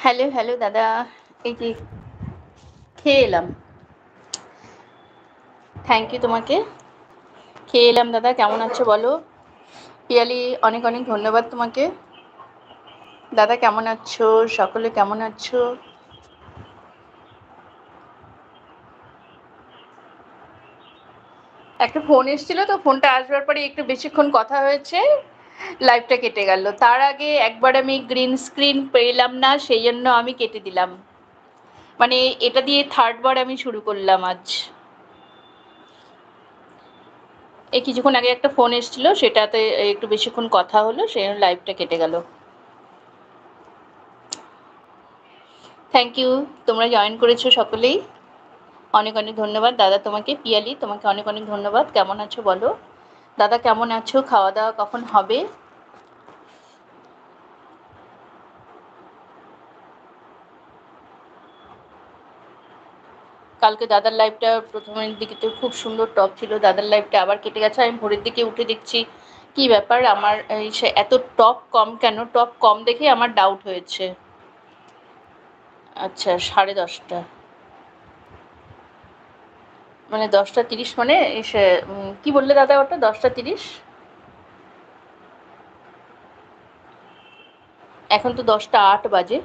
Hello, hello দাদা। এই যে খেয়ে এলাম। থ্যাংক ইউ তোমাকে। খেয়ে এলাম দাদা, কেমন আছো বলো? পিয়ালি, অনেক অনেক ধন্যবাদ তোমাকে। দাদা কেমন আছো? সকলে কেমন আছো? একটা ফোন এসেছিল, তো ফোনটা আসবার পরে একটু বেশিক্ষণ কথা হয়েছে, লাইভটা কেটে গেল। তার আগে একবার আমি গ্রিন স্ক্রিন পেলাম না, সেই জন্য আমি কেটে দিলাম। মানে এটা দিয়ে থার্ড বার আমি শুরু করলাম আজ। এই কিছুক্ষণ আগে একটা ফোন এসেছিল, সেটাতে একটু বেশিক্ষণ কথা হলো, সেই জন্য লাইভটা কেটে গেল। থ্যাংক ইউ, তোমরা জয়েন করেছো সকলেই, অনেক অনেক ধন্যবাদ দাদা তোমাকে। পিয়ালি, তোমাকে অনেক অনেক ধন্যবাদ। কেমন আছো বলো দাদা? কেমন আছো? খাওয়া দাওয়া কখন হবে? কালকে দাদার লাইভটা প্রথমের দিকে তো খুব সুন্দর টপ ছিল, দাদার লাইভটা আবার কেটে গেছে। আমি ভোরের দিকে উঠে দেখছি কি ব্যাপার, আমার সে এত টপ কম কেন? টপ কম দেখে আমার ডাউট হয়েছে। আচ্ছা, 10:30, মানে 10:30, মানে এসে কি বললে দাদা ওটা? 10:30? এখন তো 10:08 বাজে।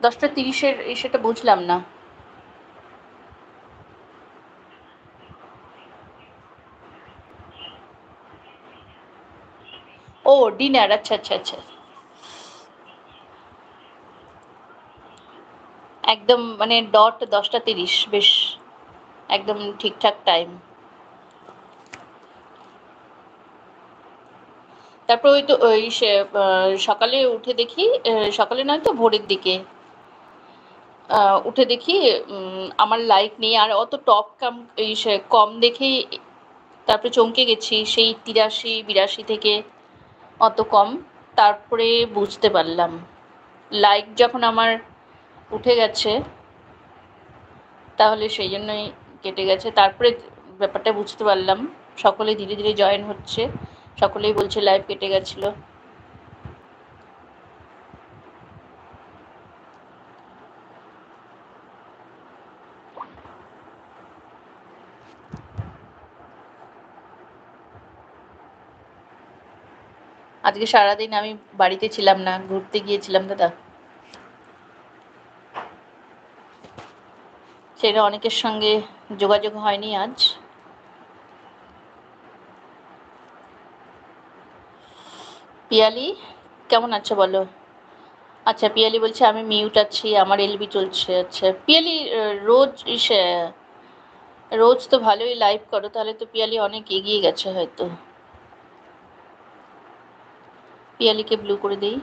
10:30-এর সেটা বুঝলাম না। ও ডিনার, আচ্ছা আচ্ছা আচ্ছা। একদম মানে ডট 10:30, বেশ একদম ঠিকঠাক টাইম। তারপর ওই তো ওই সকালে উঠে দেখি, সকালে নয় তো ভোরের দিকে উঠে দেখি আমার লাইক নেই, আর অত টপ কাম কম দেখেই তারপরে চমকে গেছি, সেই 83-82 থেকে অত কম। তারপরে বুঝতে পারলাম লাইক যখন আমার উঠে গেছে, তাহলে সেই জন্যই কেটে গেছে। তারপরে ব্যাপারটা বুঝতে পারলাম, সকলে ধীরে ধীরে জয়েন হচ্ছে, সকলেই বলছে লাইভ কেটে গেছিল। আজকে সারাদিন আমি বাড়িতে ছিলাম না, ঘুরতে গিয়েছিলাম দাদা, সেটা অনেকের সঙ্গে যোগাযোগ হয়নি আজ। পিয়ালি, কেমন আছো বলো? আচ্ছা, পিয়ালি বলছে আমি মিউট আছি, আমার এলবি চলছে। আচ্ছা পিয়ালি, রোজ রোজ তো ভালোই লাইভ করো, তাহলে তো পিয়ালি অনেক এগিয়ে গেছে হয়তো। পিয়ালিকে ব্লু করে দেই।